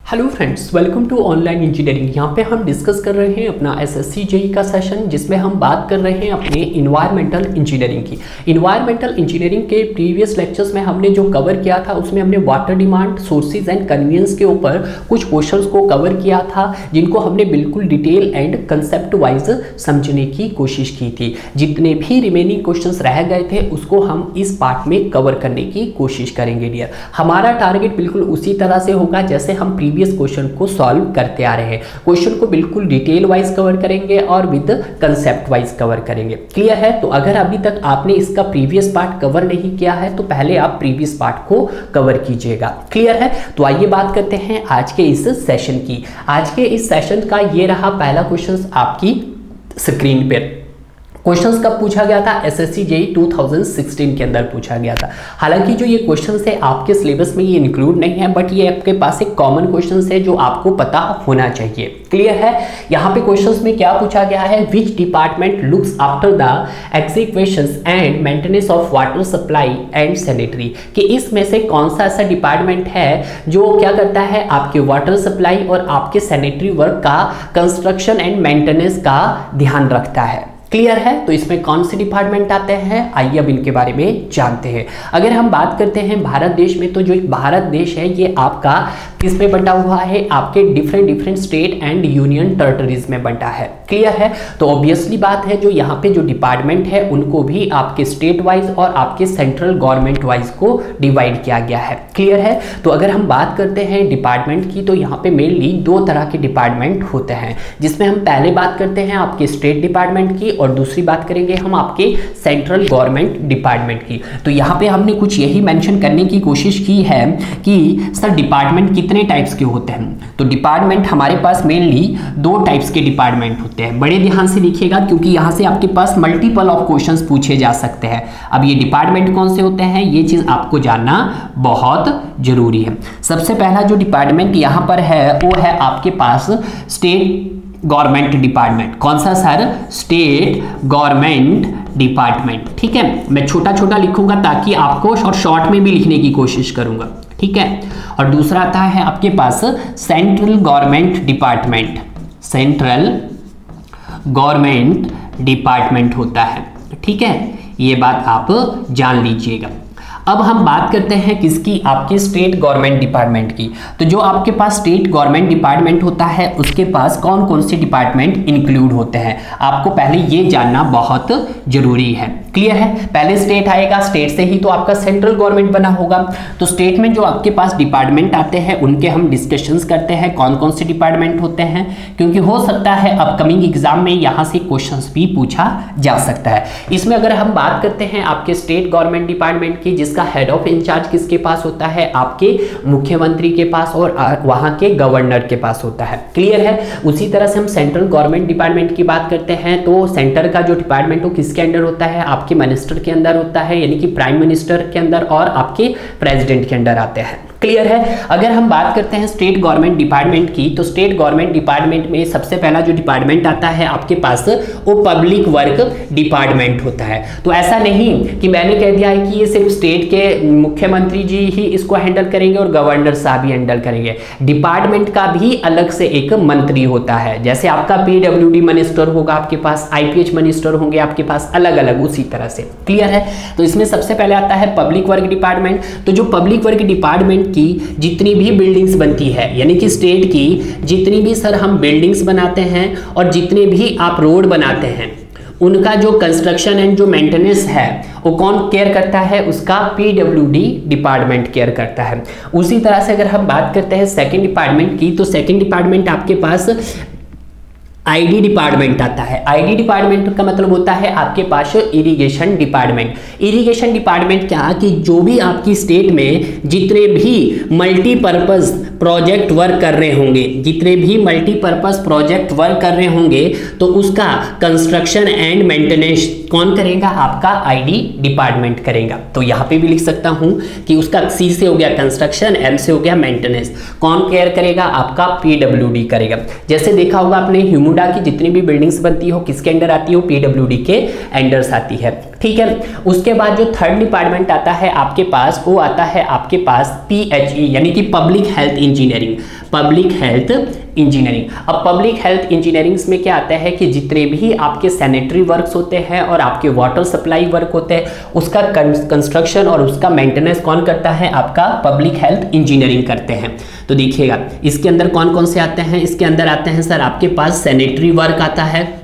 Hello friends, welcome to online engineering. यहाँ पे हम डिस्कस कर रहे हैं अपना एसएससी जेई का सेशन, जिसमें हम बात कर रहे हैं अपने इन्वायरमेंटल इंजीनियरिंग की। इन्वायरमेंटल इंजीनियरिंग के प्रीवियस लेक्चर्स में हमने जो कवर किया था उसमें हमने water demand, sources and convenience के ऊपर कुछ क्वेश्चंस को कवर किया था, जिनको हमने बिल्कुल डिटेल एंड कंसेप्ट वाइज समझने की कोशिश की थी। जितने भी रिमेनिंग क्वेश्चंस रह गए थे उसको हम इस पार्ट में कवर करने की कोशिश करेंगे डियर। हमारा टारगेट बिल्कुल उसी तरह से होगा जैसे हम प्रीवियस क्वेश्चन को सॉल्व करते आ रहे हैं। क्वेश्चन को बिल्कुल डिटेल वाइज कवर करेंगे और विद कंसेप्ट वाइज कवर करेंगे। क्लियर है? तो अगर अभी तक आपने इसका प्रीवियस पार्ट कवर नहीं किया है तो पहले आप प्रीवियस पार्ट को कवर कीजिएगा। क्लियर है? तो आइए बात करते हैं आज के इस सेशन की। आज के इस सेशन का ये रहा पहला क्वेश्चन आपकी स्क्रीन पर। क्वेश्चंस कब पूछा गया था? एसएससी जेई 2016 के अंदर पूछा गया था। हालांकि जो ये क्वेश्चंस है आपके सिलेबस में ये इंक्लूड नहीं है, बट ये आपके पास एक कॉमन क्वेश्चंस है जो आपको पता होना चाहिए। क्लियर है? यहाँ पे क्वेश्चंस में क्या पूछा गया है? Which department looks after the executions and maintenance of water supply and sanitary, कि इसमें से कौन सा ऐसा डिपार्टमेंट है जो क्या करता है आपके वाटर सप्लाई और आपके सैनिटरी वर्क का कंस्ट्रक्शन एंड मेंटेनेंस का ध्यान रखता है। क्लियर है? तो इसमें कौन से डिपार्टमेंट आते हैं, आइए अब इनके बारे में जानते हैं। अगर हम बात करते हैं भारत देश में, तो जो भारत देश है ये आपका किसमें बंटा हुआ है? आपके different state and union territories में बंटा है। क्लियर है? तो ऑब्वियसली बात है जो यहाँ पे जो डिपार्टमेंट है उनको भी आपके स्टेट वाइज और आपके सेंट्रल गवर्नमेंट वाइज को डिवाइड किया गया है। क्लियर है? तो अगर हम बात करते हैं डिपार्टमेंट की, तो यहाँ पे मेनली दो तरह के डिपार्टमेंट होते हैं, जिसमें हम पहले बात करते हैं आपके स्टेट डिपार्टमेंट की और दूसरी बात करेंगे हम आपके सेंट्रल गवर्नमेंट डिपार्टमेंट की। तो यहाँ पे हमने कुछ यही मेंशन करने की कोशिश की है कि सर डिपार्टमेंट कितने टाइप्स के होते हैं। तो डिपार्टमेंट हमारे पास मेनली दो टाइप्स के डिपार्टमेंट होते हैं। बड़े ध्यान से लिखिएगा क्योंकि यहाँ से आपके पास मल्टीपल ऑफ क्वेश्चंस पूछे जा सकते हैं। अब ये डिपार्टमेंट कौन से होते हैं ये चीज आपको जानना बहुत जरूरी है। सबसे पहला जो डिपार्टमेंट यहाँ पर है वो है आपके पास स्टेट गवर्नमेंट डिपार्टमेंट। कौन सा सर? State government department. ठीक है, मैं छोटा छोटा लिखूंगा ताकि आपको और शॉर्ट में भी लिखने की कोशिश करूंगा। ठीक है, और दूसरा आता है आपके पास central government department. Central government department होता है। ठीक है, ये बात आप जान लीजिएगा। अब हम बात करते हैं किसकी? आपकी स्टेट गवर्नमेंट डिपार्टमेंट की। तो जो आपके पास स्टेट गवर्नमेंट डिपार्टमेंट होता है उसके पास कौन कौन से डिपार्टमेंट इंक्लूड होते हैं आपको पहले ये जानना बहुत जरूरी है। क्लियर है? पहले स्टेट आएगा, स्टेट से ही तो आपका सेंट्रल गवर्नमेंट बना होगा। तो स्टेट में जो आपके पास डिपार्टमेंट आते हैं उनके हम डिस्कशंस करते हैं कौन कौन से डिपार्टमेंट होते हैं, क्योंकि हो सकता है अपकमिंग एग्जाम में यहाँ से क्वेश्चंस भी पूछा जा सकता है। इसमें अगर हम बात करते हैं आपके स्टेट गवर्नमेंट डिपार्टमेंट की, जिसका हेड ऑफ इंचार्ज किसके पास होता है? आपके मुख्यमंत्री के पास और वहां के गवर्नर के पास होता है। क्लियर है? उसी तरह से हम सेंट्रल गवर्नमेंट डिपार्टमेंट की बात करते हैं तो सेंटर का जो डिपार्टमेंट हो किसके अंडर होता है? आपके मिनिस्टर के अंदर होता है, यानी कि प्राइम मिनिस्टर के अंदर और आपके प्रेसिडेंट के अंदर आते हैं। क्लियर है? अगर हम बात करते हैं स्टेट गवर्नमेंट डिपार्टमेंट की, तो स्टेट गवर्नमेंट डिपार्टमेंट में सबसे पहला जो डिपार्टमेंट आता है आपके पास वो पब्लिक वर्क डिपार्टमेंट होता है। तो ऐसा नहीं कि मैंने कह दिया है कि ये सिर्फ स्टेट के मुख्यमंत्री जी ही इसको हैंडल करेंगे और गवर्नर साहब ही हैंडल करेंगे। डिपार्टमेंट का भी अलग से एक मंत्री होता है। जैसे आपका पीडब्ल्यूडी मिनिस्टर होगा आपके पास, आईपीएच मिनिस्टर होंगे आपके पास, अलग अलग उसी तरह से। क्लियर है? तो इसमें सबसे पहले आता है पब्लिक वर्क डिपार्टमेंट। तो जो पब्लिक वर्क डिपार्टमेंट की जितनी भी बिल्डिंग्स बनती है, यानी कि स्टेट की जितनी भी सर हम बिल्डिंग्स बनाते हैं और जितने भी आप रोड बनाते हैं उनका जो कंस्ट्रक्शन एंड जो मेंटेनेंस है वो कौन केयर करता है? उसका पीडब्ल्यूडी डिपार्टमेंट केयर करता है। उसी तरह से अगर हम बात करते हैं सेकंड डिपार्टमेंट की, तो सेकंड डिपार्टमेंट आपके पास आईडी डिपार्टमेंट आता है। आईडी डिपार्टमेंट का मतलब होता है आपके पास इरिगेशन डिपार्टमेंट। इरिगेशन डिपार्टमेंट क्या कि जो भी आपकी स्टेट में जितने भी मल्टीपर्पज प्रोजेक्ट वर्क कर रहे होंगे, जितने भी मल्टीपर्पज प्रोजेक्ट वर्क कर रहे होंगे तो उसका कंस्ट्रक्शन एंड मेंटेनेंस कौन करेगा? आपका आईडी डिपार्टमेंट करेगा। तो यहाँ पे भी लिख सकता हूँ कि उसका सी से हो गया कंस्ट्रक्शन, एम से हो गया मेंटेनेंस। कौन केयर करेगा? आपका पीडब्ल्यूडी करेगा। जैसे देखा होगा आपने ह्यूमन नोएडा की जितनी भी बिल्डिंग्स बनती हो किसके अंडर आती हो, पीडब्ल्यूडी के अंडर आती है। ठीक है, उसके बाद जो थर्ड डिपार्टमेंट आता है आपके पास, वो आता है आपके पास PHE यानी कि public health engineering. Public health engineering, अब पब्लिक हेल्थ इंजीनियरिंग में क्या आता है कि जितने भी आपके सैनिटरी वर्क्स होते हैं और आपके वाटर सप्लाई वर्क होते हैं उसका कंस्ट्रक्शन और उसका मेंटेनेंस कौन करता है, आपका पब्लिक हेल्थ इंजीनियरिंग करते हैं। तो देखिएगा इसके अंदर कौन कौन से आते हैं, इसके अंदर आते हैं सर आपके पास सैनिटरी वर्क आता है,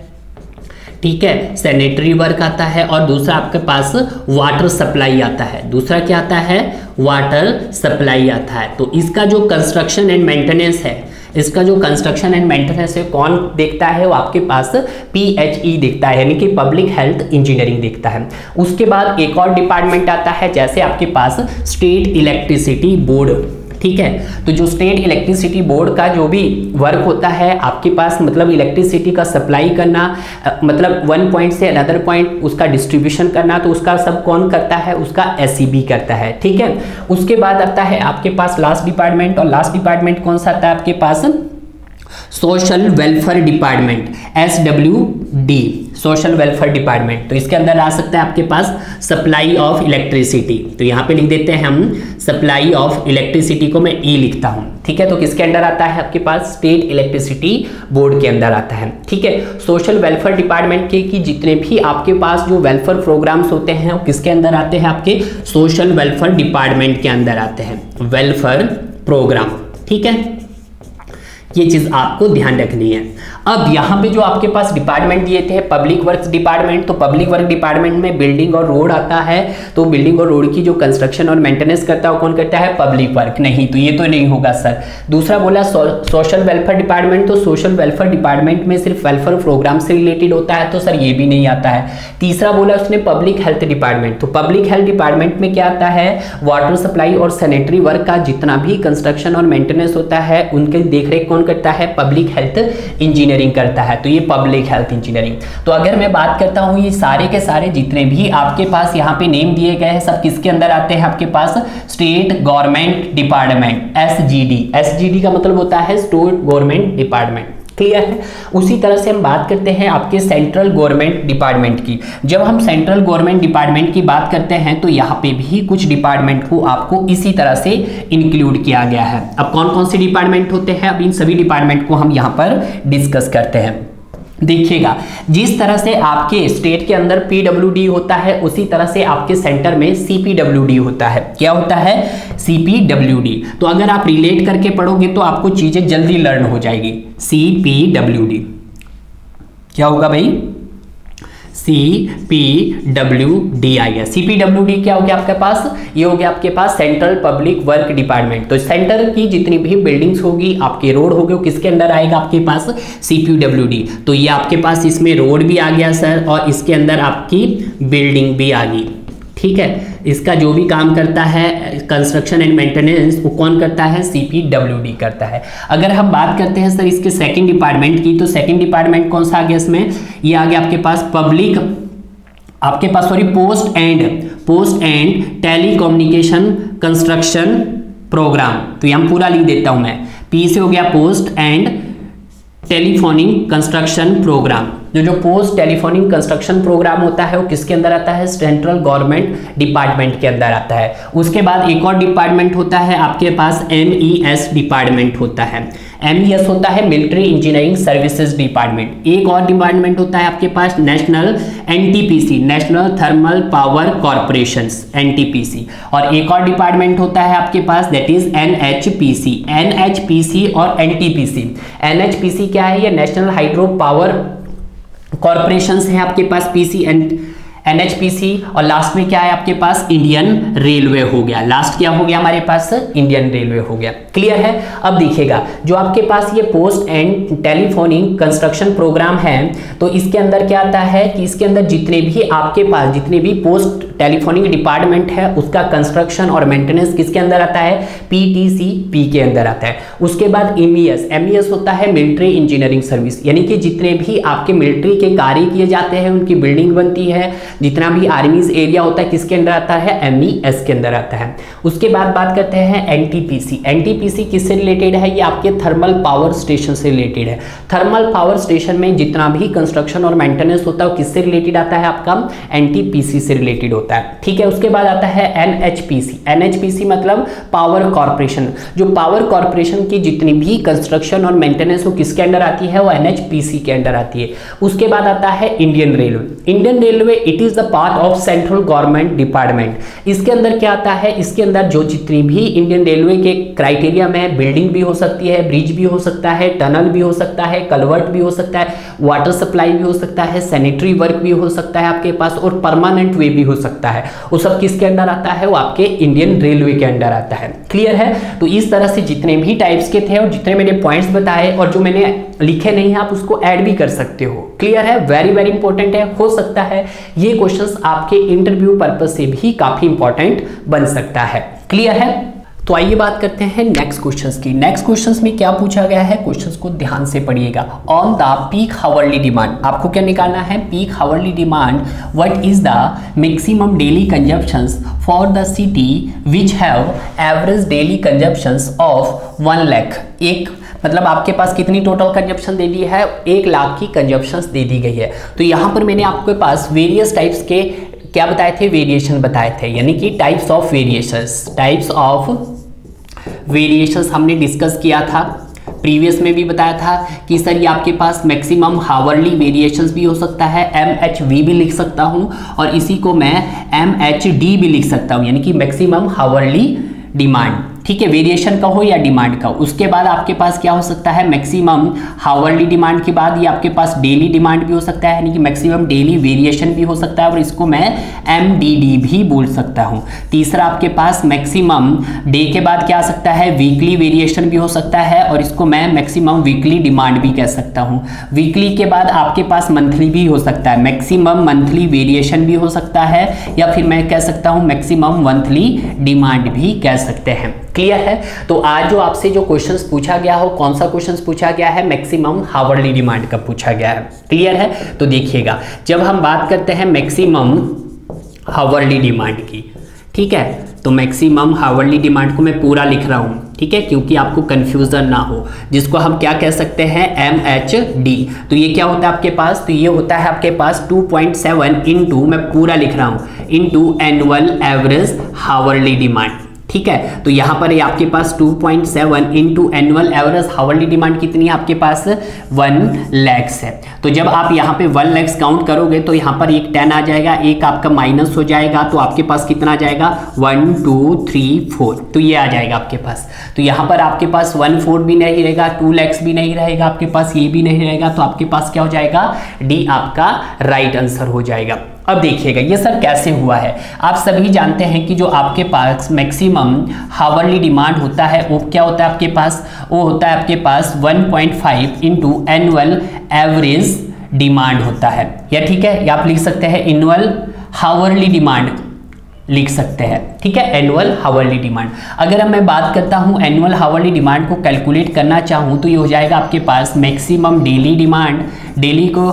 ठीक है, सैनिटरी वर्क आता है, और दूसरा आपके पास वाटर सप्लाई आता है। दूसरा क्या आता है, वाटर सप्लाई आता है। तो इसका जो कंस्ट्रक्शन एंड मेंटेनेंस है, इसका जो कंस्ट्रक्शन एंड मेंटेनेंस है कौन देखता है, वो आपके पास PHE देखता है यानी कि पब्लिक हेल्थ इंजीनियरिंग देखता है। उसके बाद एक और डिपार्टमेंट आता है जैसे आपके पास स्टेट इलेक्ट्रिसिटी बोर्ड, ठीक है। तो जो स्टेट इलेक्ट्रिसिटी बोर्ड का जो भी वर्क होता है आपके पास, मतलब इलेक्ट्रिसिटी का सप्लाई करना, मतलब वन पॉइंट से अनदर पॉइंट उसका डिस्ट्रीब्यूशन करना, तो उसका सब कौन करता है, उसका SEB करता है, ठीक है। उसके बाद आता है आपके पास लास्ट डिपार्टमेंट, और लास्ट डिपार्टमेंट कौन सा आता है आपके पास, social welfare department, SWD, social welfare department. तो इसके अंदर आ सकता है आपके पास सप्लाई ऑफ इलेक्ट्रिसिटी, तो यहाँ पे लिख देते हैं हम सप्लाई ऑफ इलेक्ट्रिसिटी को मैं E लिखता हूँ, ठीक है। तो किसके अंदर आता है आपके पास, स्टेट इलेक्ट्रिसिटी बोर्ड के अंदर आता है, ठीक है। सोशल वेलफेयर डिपार्टमेंट के कि जितने भी आपके पास जो वेलफेयर प्रोग्राम्स होते हैं वो किसके अंदर आते हैं, आपके सोशल वेलफेयर डिपार्टमेंट के अंदर आते हैं, वेलफेयर प्रोग्राम, ठीक है। ये चीज आपको ध्यान रखनी है। अब यहाँ पे जो आपके पास डिपार्टमेंट दिए थे पब्लिक वर्क्स डिपार्टमेंट, तो पब्लिक वर्क डिपार्टमेंट में बिल्डिंग और रोड आता है, तो बिल्डिंग और रोड की जो कंस्ट्रक्शन और मेंटेनेंस करता है वो कौन करता है, पब्लिक वर्क। नहीं, तो ये तो नहीं होगा सर। दूसरा बोला सोशल वेलफेयर डिपार्टमेंट, तो सोशल वेलफेयर डिपार्टमेंट में सिर्फ वेलफेयर प्रोग्राम से रिलेटेड होता है, तो सर ये भी नहीं आता है। तीसरा बोला उसने पब्लिक हेल्थ डिपार्टमेंट, तो पब्लिक हेल्थ डिपार्टमेंट में क्या आता है, वाटर सप्लाई और सैनिटरी वर्क का जितना भी कंस्ट्रक्शन और मेंटेनेंस होता है उनके देखरेख कौन करता है, पब्लिक हेल्थ इंजीनियरिंग करता है। तो ये पब्लिक हेल्थ इंजीनियरिंग। तो अगर मैं बात करता हूं ये सारे के सारे जितने भी आपके पास यहाँ पे नेम दिए गए हैं सब किसके अंदर आते हैं, आपके पास स्टेट गवर्नमेंट डिपार्टमेंट, SGD का मतलब होता है स्टेट गवर्नमेंट डिपार्टमेंट, क्लियर है। उसी तरह से हम बात करते हैं आपके सेंट्रल गवर्नमेंट डिपार्टमेंट की। जब हम सेंट्रल गवर्नमेंट डिपार्टमेंट की बात करते हैं तो यहाँ पे भी कुछ डिपार्टमेंट को आपको इसी तरह से इंक्लूड किया गया है। अब कौन कौन से डिपार्टमेंट होते हैं, अब इन सभी डिपार्टमेंट को हम यहाँ पर डिस्कस करते हैं। देखिएगा जिस तरह से आपके स्टेट के अंदर PWD होता है उसी तरह से आपके सेंटर में CPWD होता है। क्या होता है, CPWD। तो अगर आप रिलेट करके पढ़ोगे तो आपको चीजें जल्दी लर्न हो जाएगी। CPWD क्या होगा भाई, CPWD आएगा। CPWD क्या हो गया आपके पास, ये हो गया आपके पास सेंट्रल पब्लिक वर्क डिपार्टमेंट। तो सेंटर की जितनी भी बिल्डिंग्स होगी, आपके रोड होगे, किसके अंदर आएगा आपके पास, CPWD। तो ये आपके पास इसमें रोड भी आ गया सर, और इसके अंदर आपकी बिल्डिंग भी आ गई, ठीक है। इसका जो भी काम करता है कंस्ट्रक्शन एंड मेंटेनेंस वो कौन करता है, CPWD करता है। अगर हम बात करते हैं सर इसके सेकंड डिपार्टमेंट की, तो सेकंड डिपार्टमेंट कौन सा आ गया इसमें, ये आ गया आपके पास पब्लिक, आपके पास sorry post and telecommunication construction programme. तो यहाँ पूरा लिख देता हूं मैं, P से हो गया post and telephonic construction programme. जो पोस्ट टेलीफोनिक कंस्ट्रक्शन प्रोग्राम होता है वो किसके अंदर आता है, सेंट्रल गवर्नमेंट डिपार्टमेंट के अंदर आता है। उसके बाद एक और डिपार्टमेंट होता है आपके पास MES डिपार्टमेंट होता है। MES होता है मिलिट्री इंजीनियरिंग सर्विसेज डिपार्टमेंट। एक और डिपार्टमेंट होता है आपके पास national NTPC, national thermal power corporation, NTPC। और एक और डिपार्टमेंट होता है आपके पास दैट इज NHPC और NTPC। NHPC क्या है, ये नेशनल हाइड्रो पावर कॉर्पोरेशंस है आपके पास, PC एंड NHPC। और लास्ट में क्या है आपके पास, इंडियन रेलवे हो गया। लास्ट क्या हो गया हमारे पास, इंडियन रेलवे हो गया, क्लियर है। अब देखिएगा जो आपके पास ये post and telephonic construction programme है, तो इसके अंदर क्या आता है कि इसके अंदर जितने भी आपके पास जितने भी पोस्ट टेलीफोनिक डिपार्टमेंट है उसका कंस्ट्रक्शन और मेंटेनेंस किसके अंदर आता है, PTCP के अंदर आता है। उसके बाद MES होता है मिलिट्री इंजीनियरिंग सर्विस, यानी कि जितने भी आपके मिलिट्री के कार्य किए जाते हैं, उनकी बिल्डिंग बनती है, जितना भी आर्मीज एरिया होता है किसके अंडर आता है, MES के अंदर आता है। उसके बाद बात करते हैं NTPC। NTPC किससे रिलेटेड है, ये आपके थर्मल पावर स्टेशन से रिलेटेड है। थर्मल पावर स्टेशन में जितना भी कंस्ट्रक्शन और मेंटेनेंस होता है किससे रिलेटेड आता है, आपका NTPC से रिलेटेड होता है, ठीक है। उसके बाद आता है NHPC। NHPC मतलब पावर कॉर्पोरेशन। जो पावर कॉर्पोरेशन की जितनी भी कंस्ट्रक्शन और मेंटेनेंस वो किसके अंडर आती है, वो NHPC के अंडर आती है। उसके बाद आता है Indian railway. Indian railway it is the part of central government department. इसके अंदर क्या आता है, इसके अंदर जो जितनी भी इंडियन रेलवे के क्राइटेरिया में बिल्डिंग भी हो सकती है, ब्रिज भी हो सकता है, टनल भी हो सकता है, कलवर्ट भी हो सकता है, वाटर सप्लाई भी हो सकता है, सैनिटरी वर्क भी हो सकता है आपके पास, और परमानेंट वे भी हो सकता है, वो सब किसके अंडर आता है, वो आपके इंडियन रेलवे के अंडर आता है। क्लियर है। तो इस तरह से जितने भी टाइप्स के थे और जितने मैंने पॉइंट्स बताए और जो मैंने लिखे नहीं है आप उसको ऐड भी कर सकते हो। क्लियर है, वेरी वेरी इंपॉर्टेंट है। हो सकता है ये क्वेश्चंस आपके इंटरव्यू पर्पज से भी काफी इंपॉर्टेंट बन सकता है। क्लियर है। तो आइए बात करते हैं नेक्स्ट क्वेश्चंस की। नेक्स्ट क्वेश्चंस में क्या पूछा गया है, क्वेश्चंस को ध्यान से पढ़िएगा। On the peak hourly demand, आपको क्या निकालना है, peak hourly demand, what is the maximum daily consumptions for the city which have average daily consumptions of 1 lakh. एक मतलब आपके पास कितनी टोटल कंजप्शन दे दी है, 1 लाख की कंजप्शंस दे दी गई है। तो यहाँ पर मैंने आपके पास वेरियस टाइप्स के क्या बताए थे, वेरिएशन बताए थे, यानी कि टाइप्स ऑफ वेरिएशंस हमने डिस्कस किया था। प्रीवियस में भी बताया था कि सर ये आपके पास मैक्सिमम हावरली वेरिएशंस भी हो सकता है, MHV भी लिख सकता हूं, और इसी को मैं MHD भी लिख सकता हूं, यानी कि मैक्सिमम हावरली डिमांड। ठीक है, वेरिएशन का हो या डिमांड का। उसके बाद आपके पास क्या हो सकता है, मैक्सिमम हावरली डिमांड के बाद ये आपके पास डेली डिमांड भी हो सकता है, यानी कि मैक्सिमम डेली वेरिएशन भी हो सकता है, और इसको मैं MDD भी बोल सकता हूँ। तीसरा आपके पास मैक्सिमम डे के बाद क्या आ सकता है, वीकली वेरिएशन भी हो सकता है, और इसको मैं मैक्सिमम वीकली डिमांड भी कह सकता हूँ। वीकली के बाद आपके पास मंथली भी हो सकता है, मैक्सिमम मंथली वेरिएशन भी हो सकता है, या फिर मैं कह सकता हूँ मैक्सिमम मंथली डिमांड भी कह सकते हैं। क्लियर है। तो आज जो आपसे जो क्वेश्चंस पूछा गया हो, कौन सा क्वेश्चंस पूछा गया है, मैक्सिमम हावरली डिमांड का पूछा गया है। क्लियर है। तो देखिएगा, जब हम बात करते हैं मैक्सिमम हावरली डिमांड की, ठीक है, तो मैक्सिमम हावरली डिमांड को मैं पूरा लिख रहा हूं, ठीक है, क्योंकि आपको कंफ्यूजन ना हो, जिसको हम क्या कह सकते हैं, MHD। तो ये क्या होता है आपके पास, तो ये होता है आपके पास 2.7 इंटू, मैं पूरा लिख रहा हूं, into annual average hourly demand. ठीक है, तो यहाँ पर आपके पास 2.7 into annual average hourly demand कितनी है आपके पास, 1 लाख है। तो जब आप यहाँ पे 1 लाख काउंट करोगे तो यहाँ पर एक 10 आ जाएगा, एक आपका माइनस हो जाएगा, तो आपके पास कितना आ जाएगा, 1 2 3 4, तो ये आ जाएगा आपके पास। तो यहाँ पर आपके पास 1/4 भी नहीं रहेगा, 2 लाख भी नहीं रहेगा आपके पास, ये भी नहीं रहेगा, तो आपके पास क्या हो जाएगा, डी आपका राइट आंसर हो जाएगा। अब देखिएगा ये सर कैसे हुआ है। आप सभी जानते हैं कि जो आपके पास मैक्सिमम हावरली डिमांड होता है वो क्या होता है आपके पास, वो होता है आपके पास 1.5 इंटू एनुअल एवरेज डिमांड होता है, या ठीक है, या आप लिख सकते हैं एनुअल हावरली डिमांड लिख सकते हैं। ठीक है, एनुअल हावरली डिमांड। अगर मैं बात करता हूं एनुअल हावरली डिमांड को कैलकुलेट करना चाहूं तो ये हो जाएगा आपके पास मैक्सिमम डेली डिमांड। डेली को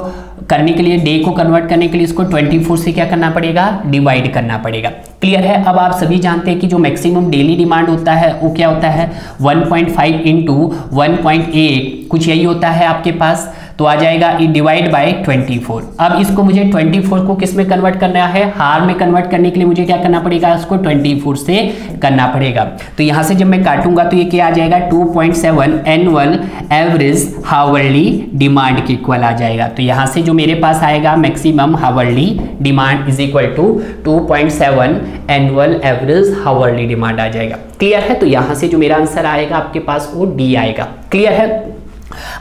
करने के लिए, डे को कन्वर्ट करने के लिए इसको 24 से क्या करना पड़ेगा, डिवाइड करना पड़ेगा। क्लियर है। अब आप सभी जानते हैं कि जो मैक्सिमम डेली डिमांड होता है वो क्या होता है, 1.5 इंटू 1.8 कुछ यही होता है आपके पास, तो आ जाएगा डिवाइड बाय 24। अब इसको मुझे 24 को किस में कन्वर्ट करना है, हार में कन्वर्ट करने के लिए मुझे क्या करना पड़ेगा, इसको 24 से करना पड़ेगा। तो यहाँ से जब मैं काटूंगा तो ये क्या आ जाएगा, 2.7 एनुअल एवरेज हावरली डिमांड के इक्वल आ जाएगा। तो यहाँ से जो मेरे पास आएगा maximum hourly demand is equal to 2.7 annual average hourly demand आ जाएगा। क्लियर है। तो यहाँ से जो मेरा आंसर आएगा आपके पास वो डी आएगा। क्लियर है।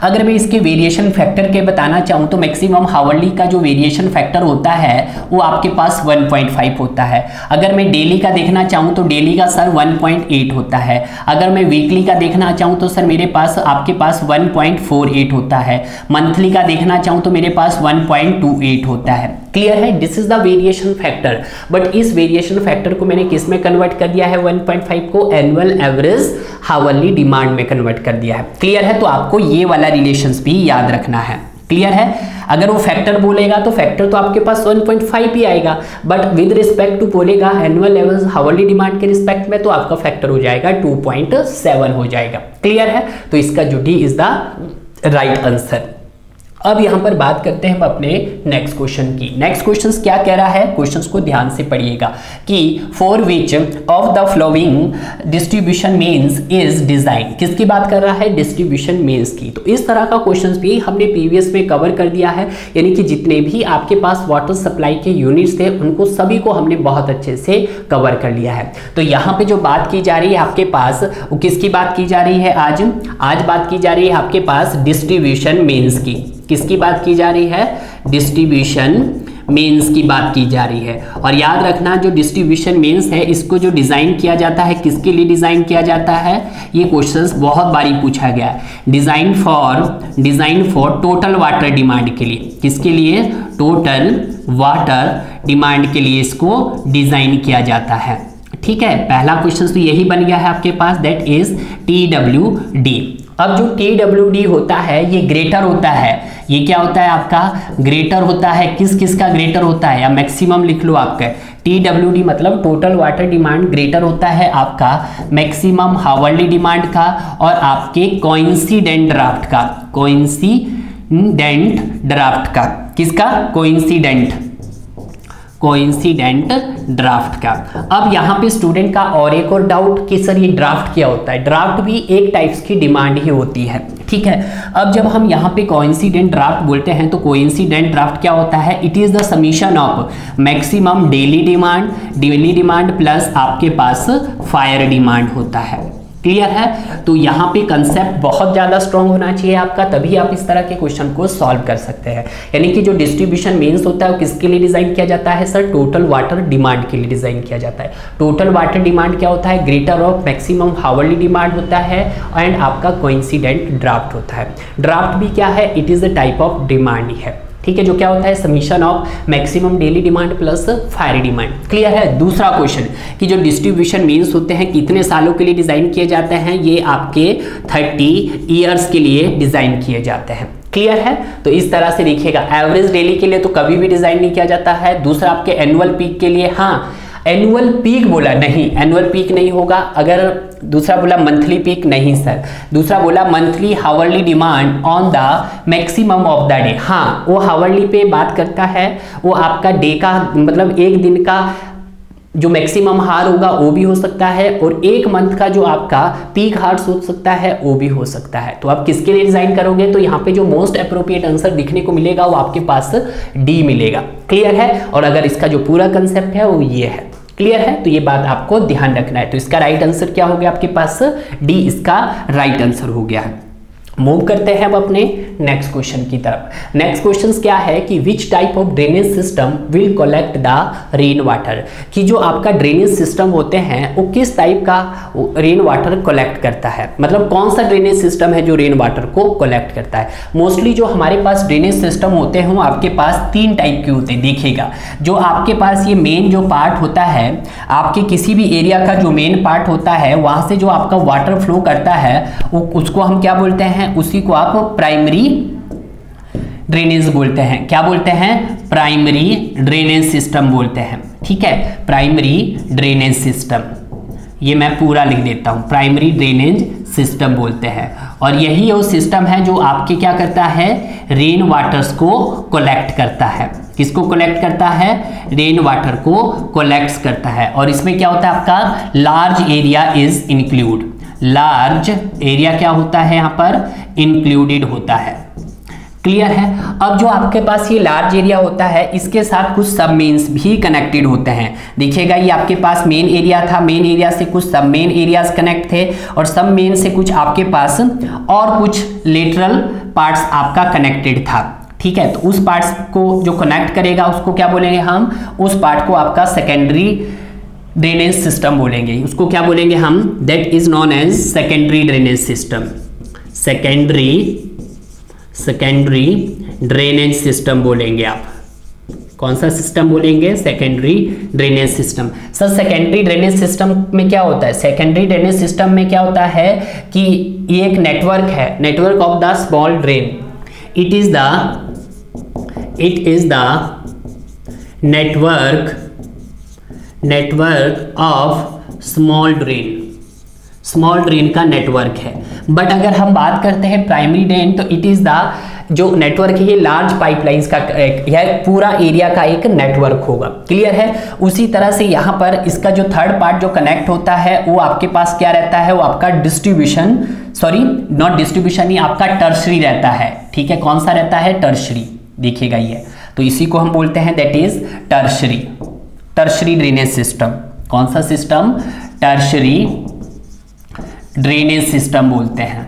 अगर मैं इसके वेरिएशन फैक्टर के बताना चाहूँ तो मैक्सिमम हावरली का जो वेरिएशन फैक्टर होता है वो आपके पास 1.5 होता है। अगर मैं डेली का देखना चाहूँ तो डेली का सर 1.8 होता है। अगर मैं वीकली का देखना चाहूँ तो सर मेरे पास आपके पास 1.48 होता है। मंथली का देखना चाहूँ तो मेरे पास 1.28 होता है। क्लियर है। This is the variation factor. But इस वेरिएशन फैक्टर को मैंने किस में कन्वर्ट कर दिया है, 1.5 को एनुअल एवरेज हावरली डिमांड में कन्वर्ट कर दिया है। क्लियर है। तो आपको ये वाला रिलेशंस भी याद रखना है। क्लियर है। अगर वो फैक्टर बोलेगा तो फैक्टर तो आपके पास 1.5 ही आएगा, बट विद रिस्पेक्ट टू बोलेगा एनुअल लेवल हावरली डिमांड के रिस्पेक्ट में तो आपका फैक्टर हो जाएगा 2.7 हो जाएगा। क्लियर है। तो इसका जो D is the right answer. अब यहां पर बात करते हैं हम अपने नेक्स्ट क्वेश्चन की। नेक्स्ट क्वेश्चन क्या कह रहा है, क्वेश्चन को ध्यान से पढ़िएगा कि for which of the flowing distribution means is design. किसकी बात कर रहा है, डिस्ट्रीब्यूशन मीन्स की। तो इस तरह का क्वेश्चन भी हमने प्रीवियस में कवर कर दिया है, यानी कि जितने भी आपके पास वाटर सप्लाई के यूनिट्स थे उनको सभी को हमने बहुत अच्छे से कवर कर लिया है। तो यहाँ पे जो बात की जा रही है आपके पास, वो किसकी बात की जा रही है, आज बात की जा रही है आपके पास डिस्ट्रीब्यूशन मीन्स की। किसकी बात की जा रही है, डिस्ट्रीब्यूशन मीन्स की बात की जा रही है। और याद रखना जो डिस्ट्रीब्यूशन मीन्स है इसको जो डिजाइन किया जाता है, किसके लिए डिजाइन किया जाता है, ये क्वेश्चंस बहुत बारी पूछा गया है। Design for total water demand के लिए। किसके लिए, टोटल वाटर डिमांड के लिए इसको डिजाइन किया जाता है। ठीक है, पहला क्वेश्चन तो यही बन गया है आपके पास, दैट इज TWD। अब जो TWD होता है ये ग्रेटर होता है। ये क्या होता है आपका, ग्रेटर होता है। किस का ग्रेटर होता है, या मैक्सिमम लिख लो आपका। TWD मतलब टोटल वाटर डिमांड ग्रेटर होता है आपका मैक्सिमम हावरली डिमांड का और आपके कोइंसिडेंट ड्राफ्ट का। कोइंसिडेंट ड्राफ्ट का, किसका, कोइंसिडेंट ड्राफ्ट का। अब यहाँ पे स्टूडेंट का और एक और डाउट कि सर ये ड्राफ्ट क्या होता है। ड्राफ्ट भी एक टाइप्स की डिमांड ही होती है। ठीक है, अब जब हम यहाँ पे कोइंसिडेंट ड्राफ्ट बोलते हैं तो कोइंसिडेंट ड्राफ्ट क्या होता है, it is the summation of maximum daily demand plus आपके पास फायर डिमांड होता है। क्लियर है। तो यहाँ पे कंसेप्ट बहुत ज्यादा स्ट्रॉन्ग होना चाहिए आपका, तभी आप इस तरह के क्वेश्चन को सॉल्व कर सकते हैं। यानी कि जो डिस्ट्रीब्यूशन मीन्स होता है वो किसके लिए डिजाइन किया जाता है सर, टोटल वाटर डिमांड के लिए डिजाइन किया जाता है। टोटल वाटर डिमांड क्या होता है, greater of maximum hourly demand होता है एंड आपका कोइंसिडेंट ड्राफ्ट होता है। ड्राफ्ट भी क्या है, it is a type of demand ही है। ठीक है, जो क्या होता है, summation of maximum daily demand plus fire demand. Clear है। दूसरा क्वेश्चन कि जो डिस्ट्रीब्यूशन मीन्स होते हैं कितने सालों के लिए डिजाइन किए जाते हैं, ये आपके 30 ईयर्स के लिए डिजाइन किए जाते हैं। क्लियर है। तो इस तरह से देखिएगा, एवरेज डेली के लिए तो कभी भी डिजाइन नहीं किया जाता है। दूसरा आपके एनुअल पीक के लिए, हाँ एनुअल पीक बोला नहीं, एनुअल पीक नहीं होगा। अगर दूसरा बोला मंथली पीक, नहीं सर, दूसरा बोला monthly hourly demand on the maximum of the day. हाँ वो हावरली पे बात करता है, वो आपका डे का मतलब एक दिन का जो मैक्सिमम हार होगा वो भी हो सकता है और एक मंथ का जो आपका पीक हार्स हो सकता है वो भी हो सकता है। तो आप किसके लिए डिजाइन करोगे, तो यहाँ पे जो मोस्ट अप्रोप्रिएट आंसर दिखने को मिलेगा वो आपके पास डी मिलेगा। क्लियर है। और अगर इसका जो पूरा कंसेप्ट है वो ये है। क्लियर है। तो ये बात आपको ध्यान रखना है। तो इसका राइट आंसर क्या हो गया आपके पास, डी इसका राइट आंसर हो गया है। मूव करते हैं अब अपने नेक्स्ट क्वेश्चन की तरफ। नेक्स्ट क्वेश्चन क्या है कि which type of drainage system will collect the rain water, कि जो आपका ड्रेनेज सिस्टम होते हैं वो किस टाइप का रेन वाटर कलेक्ट करता है, मतलब कौन सा ड्रेनेज सिस्टम है जो रेन वाटर को कलेक्ट करता है। मोस्टली जो हमारे पास ड्रेनेज सिस्टम होते हैं वो आपके पास 3 टाइप के होते हैं। देखिएगा, जो आपके पास ये मेन जो पार्ट होता है, आपके किसी भी एरिया का जो मेन पार्ट होता है वहां से जो आपका वाटर फ्लो करता है वो उसको हम क्या बोलते हैं, उसी को आप प्राइमरी ड्रेनेज बोलते हैं। क्या बोलते हैं, प्राइमरी ड्रेनेज सिस्टम बोलते हैं। ठीक है, प्राइमरी ड्रेनेज सिस्टम, ये मैं पूरा लिख देता हूं, प्राइमरी ड्रेनेज सिस्टम बोलते हैं। और यही वो सिस्टम है जो आपके क्या करता है, रेन वाटर्स को कलेक्ट करता है। किसको कलेक्ट करता है, रेन वाटर को कलेक्ट करता है। और इसमें क्या होता है आपका, large area is include, large area क्या होता है यहाँ पर, इंक्लूडेड होता है। क्लियर है। अब जो आपके पास ये लार्ज एरिया होता है इसके साथ कुछ सब मेन्स भी कनेक्टेड होते हैं। देखिएगा, ये आपके पास मेन एरिया था, मेन एरिया से कुछ सब मेन एरियाज कनेक्ट थे और सब मेन से कुछ आपके पास और कुछ लेटरल पार्ट्स आपका कनेक्टेड था। ठीक है, तो उस पार्ट्स को जो कनेक्ट करेगा उसको क्या बोलेंगे हम, उस पार्ट को आपका सेकेंडरी ड्रेनेज सिस्टम बोलेंगे। उसको क्या बोलेंगे हम, that is non as secondary drainage system. Secondary drainage system बोलेंगे आप। कौन सा सिस्टम बोलेंगे, secondary drainage system. Sir secondary drainage system में क्या होता है, सेकेंडरी ड्रेनेज सिस्टम में क्या होता है कि ये एक नेटवर्क है, network of the small drain it is the network of small drain का नेटवर्क है। बट अगर हम बात करते हैं प्राइमरी ड्रेन, तो इट इज द जो नेटवर्क है ये लार्ज पाइपलाइंस का, यह पूरा एरिया का एक नेटवर्क होगा। क्लियर है। उसी तरह से यहाँ पर इसका जो थर्ड पार्ट जो कनेक्ट होता है वो आपके पास क्या रहता है, वो आपका डिस्ट्रीब्यूशन, सॉरी नॉट डिस्ट्रीब्यूशन, ये आपका टर्शरी रहता है। ठीक है, कौन सा रहता है, टर्शरी, देखिएगा ये, तो इसी को हम बोलते हैं that is tertiary drainage system. कौन सा सिस्टम, टर्शरी ड्रेनेज सिस्टम बोलते हैं,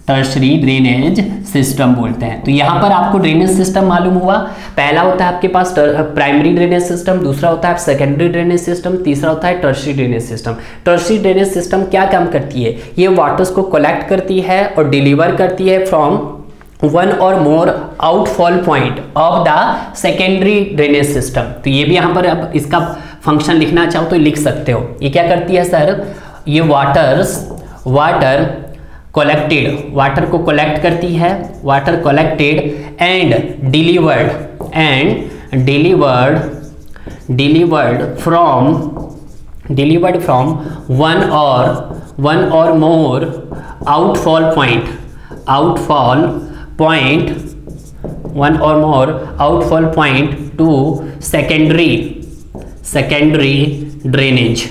टर्शरी ड्रेनेज सिस्टम बोलते हैं। तो यहाँ पर आपको ड्रेनेज सिस्टम मालूम हुआ, पहला होता है आपके पास प्राइमरी ड्रेनेज सिस्टम, दूसरा होता है सेकेंडरी ड्रेनेज सिस्टम, तीसरा होता है tertiary drainage system. Tertiary drainage system क्या काम करती है, ये वाटर्स को कलेक्ट करती है और डिलीवर करती है from one or more outfall point of the secondary drainage system. तो ये भी यहाँ पर अब इसका फंक्शन लिखना चाहो तो लिख सकते हो। ये क्या करती है सर, ये वाटर को कलेक्ट करती है, water collected and delivered from one or more outfall point to secondary drainage.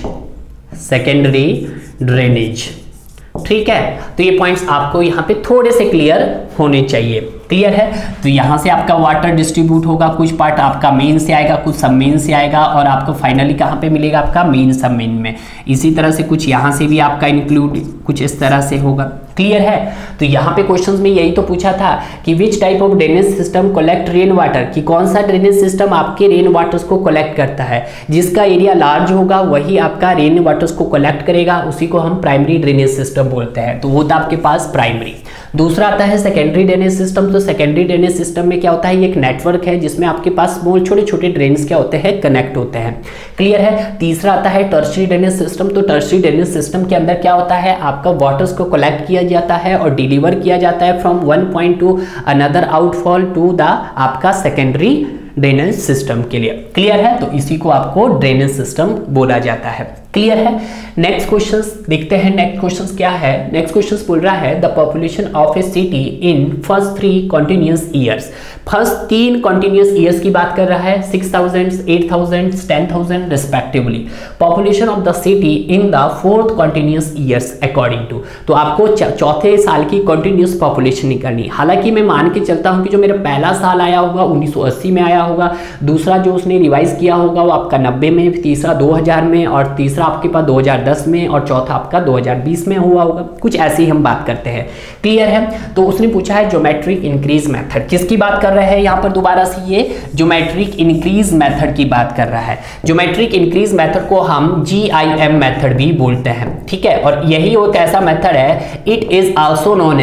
ठीक है, तो ये पॉइंट्स आपको यहाँ पे थोड़े से क्लियर होने चाहिए। क्लियर है। तो यहाँ से आपका वाटर डिस्ट्रीब्यूट होगा, कुछ पार्ट आपका मेन से आएगा, कुछ सब मेन से आएगा, और आपको फाइनली कहाँ पे मिलेगा, आपका मेन सब मेन में। इसी तरह से कुछ यहाँ से भी आपका इंक्लूड कुछ इस तरह से होगा। क्लियर है। तो यहाँ पे क्वेश्चंस में यही तो पूछा था कि which type of drainage system collect rain water, कि कौन सा ड्रेनेज सिस्टम आपके रेन वाटर्स को कलेक्ट करता है। जिसका एरिया लार्ज होगा वही आपका रेन वाटर्स को कलेक्ट करेगा, उसी को हम प्राइमरी ड्रेनेज सिस्टम बोलते हैं। तो वो था आपके पास प्राइमरी। दूसरा आता है सेकेंडरी ड्रेनेज सिस्टम। तो सेकेंडरी ड्रेनेज सिस्टम में क्या होता है, ये एक नेटवर्क है जिसमें आपके पास स्मॉल छोटे छोटे ड्रेन्स क्या होते हैं, कनेक्ट होते हैं। क्लियर है। तीसरा आता है टर्शरी ड्रेनेज सिस्टम। तो टर्शरी ड्रेनेज सिस्टम के अंदर क्या होता है, आपका वाटर्स को कलेक्ट किया जाता है और डिलीवर किया जाता है from one point to another outfall to the आपका सेकेंडरी ड्रेनेज सिस्टम के लिए। क्लियर है। तो इसी को आपको ड्रेनेज सिस्टम बोला जाता है। क्लियर है। नेक्स्ट क्वेश्चंस देखते हैं। नेक्स्ट क्वेश्चंस क्या है, नेक्स्ट क्वेश्चंस बोल रहा है the population of a city in first 3 continuous years. First 3 continuous years की बात कर रहा है, 6000, 8000, 10,000 respectively. Population of the city in the 4th continuous years according to. तो आपको चौथे साल की कंटिन्यूअस पॉपुलेशन निकालनी। हालांकि मैं मान के चलता हूं कि जो मेरा पहला साल आया होगा 1980 में आया होगा, दूसरा जो उसने रिवाइज किया होगा वो आपका 90 में, तीसरा 2000 में, और तीसरा आपके पास 2010 में, और चौथा आपका 2020 में हुआ होगा। कुछ ऐसी हम बात करते हैं। क्लियर है। तो उसने पूछा है ज्योमेट्रिक इंक्रीज मेथड, किसकी बात कर रहे हैं यहाँ पर दोबारा से, ये ज्योमेट्रिक इंक्रीज मेथड की बात कर रहा है। ज्योमेट्रिक इंक्रीज मेथड को हम GIM मेथड भी बोलते हैं। ठीक है। और यही एक ऐसा मेथड है, it is also known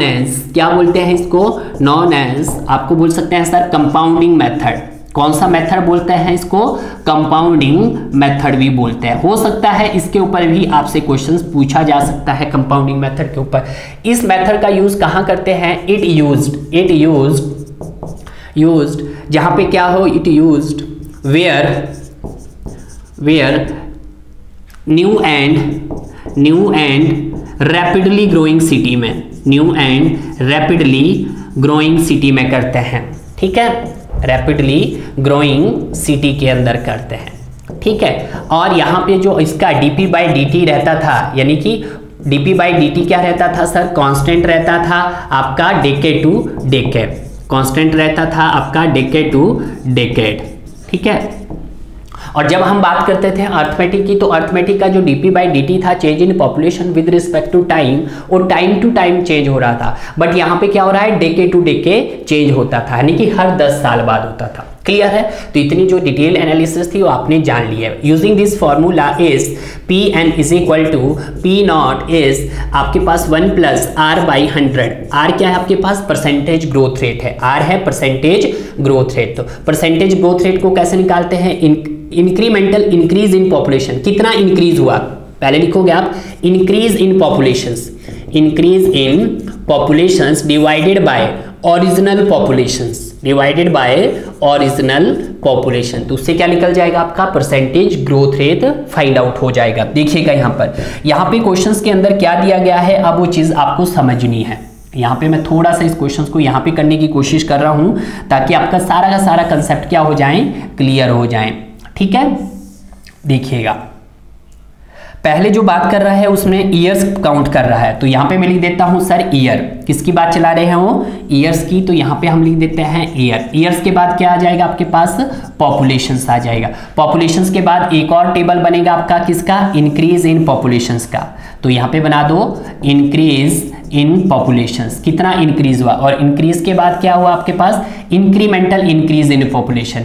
as क्या बोलते हैं इसको, नॉन एज, आपको बोल सकते हैं सर कंपाउंडिंग मेथड। कौन सा मेथड बोलते हैं इसको, कंपाउंडिंग मेथड भी बोलते हैं। हो सकता है इसके ऊपर भी आपसे क्वेश्चंस पूछा जा सकता है कंपाउंडिंग मेथड के ऊपर। इस मेथड का यूज कहाँ करते हैं, इट यूज्ड जहां पे क्या हो, it used where new and rapidly growing city में, new and rapidly growing city में करते हैं। ठीक है, रैपिडली ग्रोइंग सिटी के अंदर करते हैं। ठीक है। और यहाँ पे जो इसका dp/dt रहता था, यानी कि dp/dt क्या रहता था सर, कांस्टेंट रहता था आपका डेकेड टू डेकेड, कांस्टेंट रहता था आपका डेकेड टू डेकेड। ठीक है। और जब हम बात करते थे अर्थमेटिक की, तो अर्थमेटिक का जो dp/dt था, change in population with respect to time, और टाइम टू टाइम चेंज हो रहा था। बट यहाँ पे क्या हो रहा है, डेके टू डेके चेंज होता था, यानी कि हर 10 साल बाद होता था। क्लियर है। तो इतनी जो डिटेल एनालिसिस थी वो आपने जान ली है। Using this formula is Pn is equal to P0 is आपके पास 1 + R/100। R क्या है आपके पास, परसेंटेज ग्रोथ रेट है। R है परसेंटेज ग्रोथ रेट। तो परसेंटेज ग्रोथ रेट को कैसे निकालते हैं, इंक्रीमेंटल इंक्रीज इन पॉपुलेशन, कितना इंक्रीज हुआ, पहले लिखोगे आप increase in populations, increase in populations divided by original populations, divided by original population, तो उससे क्या निकल जाएगा आपका percentage growth rate find out हो जाएगा। देखिएगा यहाँ पे क्वेश्चंस के अंदर क्या दिया गया है, अब वो चीज आपको समझनी है। यहाँ पे मैं थोड़ा सा इस क्वेश्चंस को यहाँ पे करने की कोशिश कर रहा हूँ ताकि आपका सारा का सारा कंसेप्ट क्या हो जाए, क्लियर हो जाए। ठीक है, देखिएगा पहले जो बात कर रहा है उसमें ईयर्स काउंट कर रहा है, तो यहाँ पे मैं लिख देता हूँ सर ईयर, किसकी बात चला रहे हैं वो, ईयर्स की, तो यहाँ पे हम लिख देते हैं ईयर। ईयर्स के बाद क्या आ जाएगा आपके पास, पॉपुलेशंस आ जाएगा। पॉपुलेशंस के बाद एक और टेबल बनेगा आपका किसका, इंक्रीज इन पॉपुलेशंस का, तो यहाँ पे बना दो इंक्रीज इन पॉपुलेशंस, कितना इंक्रीज हुआ, और इंक्रीज के बाद क्या हुआ आपके पास, incremental increase in population,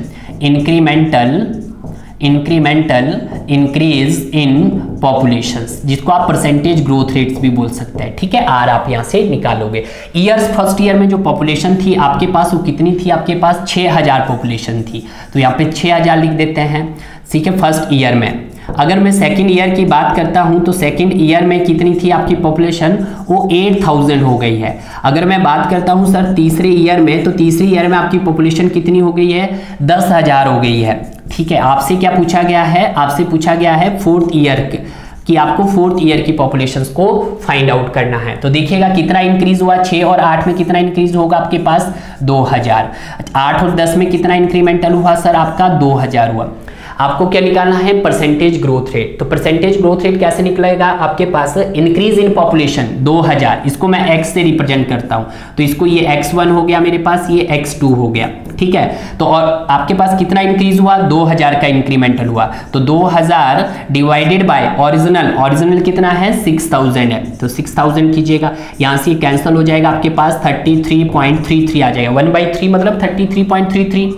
incremental increase in populations, जिसको आप परसेंटेज ग्रोथ रेट्स भी बोल सकते हैं। ठीक है, आर आप यहां से निकालोगे। ईयर्स, फर्स्ट ईयर में जो पॉपुलेशन थी आपके पास वो कितनी थी, आपके पास 6000 पॉपुलेशन थी, तो यहाँ पे 6000 लिख देते हैं। ठीक है, फर्स्ट ईयर में। अगर मैं सेकंड ईयर की बात करता हूं तो सेकंड ईयर में कितनी थी आपकी पॉपुलेशन, वो 8000 हो गई है। अगर मैं बात करता हूं सर तीसरे ईयर में, तो तीसरे ईयर में आपकी पॉपुलेशन कितनी हो गई है, 10000 हो गई है। ठीक है, आपसे क्या पूछा गया है, आपसे पूछा गया है फोर्थ ईयर कि आपको फोर्थ ईयर की पॉपुलेशंस को फाइंड आउट करना है। तो देखिएगा कितना इंक्रीज हुआ, 6 और 8 में कितना इंक्रीज होगा आपके पास, 2000। 8 और 10 में कितना इंक्रीमेंटल हुआ सर आपका, 2000 हुआ। आपको क्या निकालना है, परसेंटेज ग्रोथ रेट। तो परसेंटेज ग्रोथ रेट कैसे निकलेगा आपके पास, इंक्रीज इन पॉपुलेशन 2000, इसको मैं x से रिप्रेजेंट करता हूं, तो इसको ये x1 हो गया मेरे पास, ये x2 हो गया। ठीक है, तो और आपके पास कितना इंक्रीज हुआ, 2000 का इंक्रीमेंटल हुआ, तो 2000 डिवाइडेड बाय ओरिजिनल कितना है, 6000 है, तो 6000 कीजिएगा, यहां से कैंसिल हो जाएगा, आपके पास 33.33 आ जाएगा, 1/3 मतलब 33.33।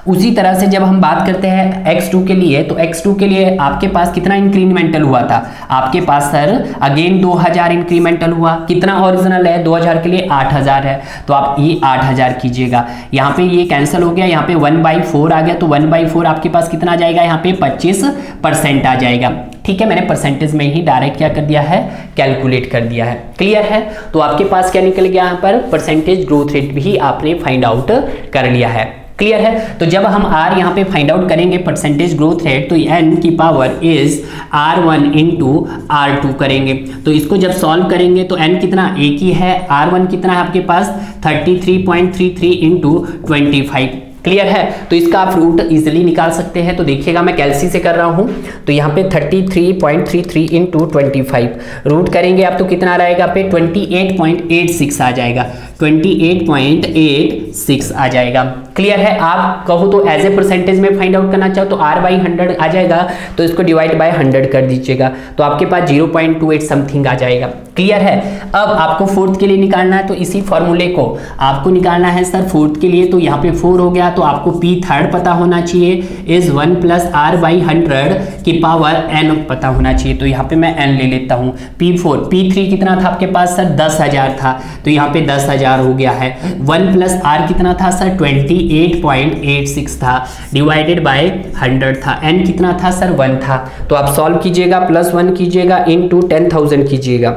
उसी तरह से जब हम बात करते हैं x2 के लिए, तो x2 के लिए आपके पास कितना इंक्रीमेंटल हुआ था, आपके पास सर अगेन 2000 इंक्रीमेंटल हुआ, कितना ओरिजिनल है, 2000 के लिए 8000 है, तो आप ये 8000 कीजिएगा, यहाँ पे ये कैंसिल हो गया, यहाँ पे 1/4 आ गया, तो 1/4 आपके पास कितना आ जाएगा, यहाँ पे 25% आ जाएगा। ठीक है, मैंने परसेंटेज में ही डायरेक्ट क्या कर दिया है, कैलकुलेट कर दिया है। क्लियर है, तो आपके पास क्या निकल गया यहाँ पर, परसेंटेज ग्रोथ रेट भी आपने फाइंड आउट कर लिया है। क्लियर है, तो जब हम r यहाँ पे फाइंड आउट करेंगे परसेंटेज ग्रोथ रेट, तो n की power is r1 into r2 करेंगे, तो इसको जब सॉल्व करेंगे तो n कितना, एक ही है, r1 कितना है आपके पास 33.33 इंटू 25। क्लियर है, तो इसका आप रूट इजीली निकाल सकते हैं। तो देखिएगा मैं कैलसी से कर रहा हूं, तो यहाँ पे 33.33 इंटू 25 रूट करेंगे आप, तो कितना रहेगा पे 28.86 आ जाएगा, 28.86 आ जाएगा। क्लियर है, आप कहो तो एज ए परसेंटेज में फाइंड आउट करना चाहो तो r/100 आ जाएगा, तो इसको डिवाइड बाय 100 कर दीजिएगा, तो आपके पास 0.28 समथिंग आ जाएगा। क्लियर है, अब आपको फोर्थ के लिए निकालना है, तो इसी फॉर्मूले को आपको निकालना है सर फोर्थ के लिए, तो यहाँ पे 4 हो गया, तो आपको p थर्ड पता होना चाहिए, इज 1 + r/100 की पावर n पता होना चाहिए, तो यहाँ पे मैं n ले लेता हूँ। p4 p3 कितना था आपके पास सर, 10000 था, तो यहाँ पे 10000 हो गया है। 1 + r कितना था सर, 28.86 था, डिवाइडेड बाय 100 था, n कितना था सर, 1 था, तो आप सॉल्व कीजिएगा, +1 कीजिएगा, इंटू 10,000 कीजिएगा,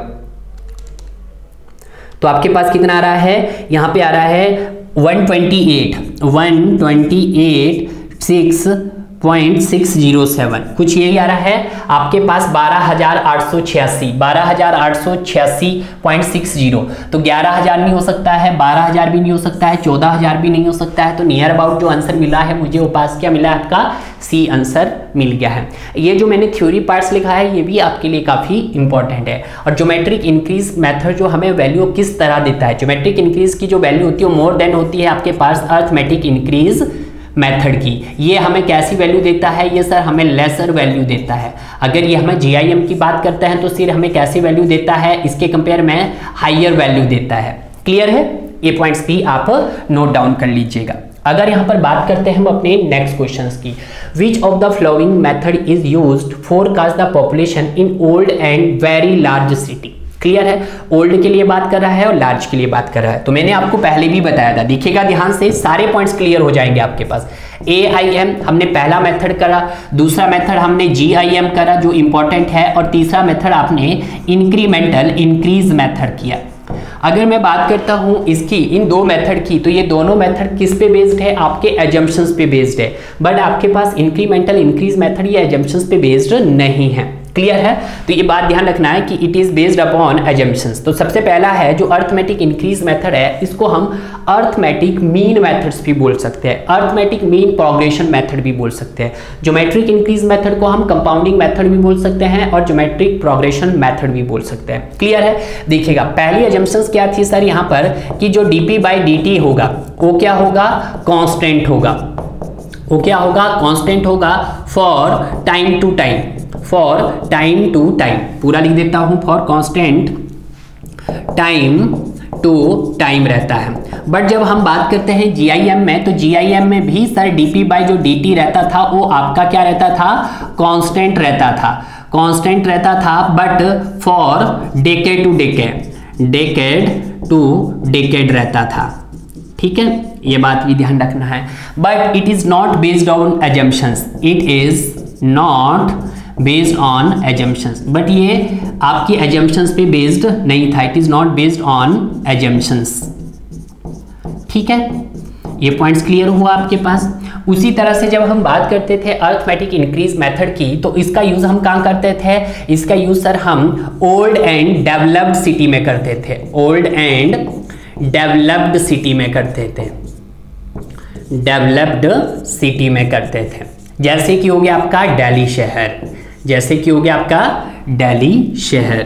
तो आपके पास कितना आ रहा है, यहाँ पे आ रहा है 128.607, कुछ यही आ रहा है आपके पास 12,886.60, तो 11,000 नहीं हो सकता है, 12,000 भी नहीं हो सकता है, 14,000 भी नहीं हो सकता है, तो नियर अबाउट जो आंसर मिला है मुझे वो पास क्या मिला है आपका, सी आंसर मिल गया है। ये जो मैंने थ्योरी पार्ट्स लिखा है ये भी आपके लिए काफी इंपॉर्टेंट है। और ज्योमेट्रिक इंक्रीज मेथड जो हमें वैल्यू किस तरह देता है, ज्योमेट्रिक इंक्रीज की जो वैल्यू होती है वो मोर देन होती है आपके पास अरिथमेटिक इंक्रीज मेथड की। ये हमें कैसी वैल्यू देता है, ये सर हमें लेसर वैल्यू देता है। अगर ये हमें GIM की बात करते हैं तो सिर्फ हमें कैसी वैल्यू देता है, इसके कंपेयर में हायर वैल्यू देता है। क्लियर है, ये पॉइंट्स भी आप नोट डाउन कर लीजिएगा। अगर यहाँ पर बात करते हैं हम अपने नेक्स्ट क्वेश्चंस की, which of the flowing method is used forecast the population in old and very large city. Clear है, ओल्ड के लिए बात कर रहा है और लार्ज के लिए बात कर रहा है, तो मैंने आपको पहले भी बताया था, देखिएगा ध्यान से, सारे पॉइंट्स क्लियर हो जाएंगे आपके पास। AIM हमने पहला मेथड करा, दूसरा मेथड हमने GIM करा जो इंपॉर्टेंट है, और तीसरा मेथड आपने इंक्रीमेंटल इंक्रीज मेथड किया। अगर मैं बात करता हूं इसकी इन दो मेथड की, तो ये दोनों मेथड किस पे बेस्ड है, आपके एजम्पशंस पे बेस्ड है, बट आपके पास इंक्रीमेंटल इंक्रीज मेथड ये एजम्पशंस पे बेस्ड नहीं है। क्लियर है? तो ये बात ध्यान रखना है कि it is based upon assumptions. तो सबसे पहला है जो अर्थमेटिक इंक्रीज मेथड है, इसको हम अर्थमेटिक मीन मेथड्स भी बोल सकते हैं, अर्थमेटिक मीन प्रोग्रेशन मेथड भी बोल सकते हैं। ज्योमेट्रिक इंक्रीज मेथड को हम कंपाउंडिंग मेथड भी बोल सकते हैं और ज्योमेट्रिक प्रोग्रेशन मेथड भी बोल सकते हैं। क्लियर है? देखिएगा पहली एजम्पशंस क्या थी सर यहाँ पर कि जो dp/dt होगा वो क्या होगा, कांस्टेंट होगा। वो क्या होगा, कांस्टेंट होगा for time to time, for time to time, पूरा लिख देता हूं, for constant time to time रहता है। बट जब हम बात करते हैं GIM में, तो GIM में भी सर dp/dt रहता था, वो आपका क्या रहता था, कांस्टेंट रहता था, कांस्टेंट रहता था, but for decade to decade, decade to decade रहता था। ठीक है, ये बात भी ध्यान रखना है। But it is not based on assumptions, it is not based on assumptions, but ये आपकी एजम्पशंस पे बेस्ड नहीं था, it is not based on assumptions. ठीक है, ये पॉइंट्स क्लियर हुआ आपके पास। उसी तरह से जब हम बात करते थे अर्थमेटिक इंक्रीज मेथड की, तो इसका यूज हम कहाँ करते थे, इसका यूज सर हम ओल्ड एंड डेवलप्ड सिटी में करते थे, ओल्ड एंड डेवलप्ड सिटी में करते थे, डेवलप्ड सिटी में करते थे। जैसे कि हो गया आपका दिल्ली शहर, जैसे कि हो गया आपका दिल्ली शहर।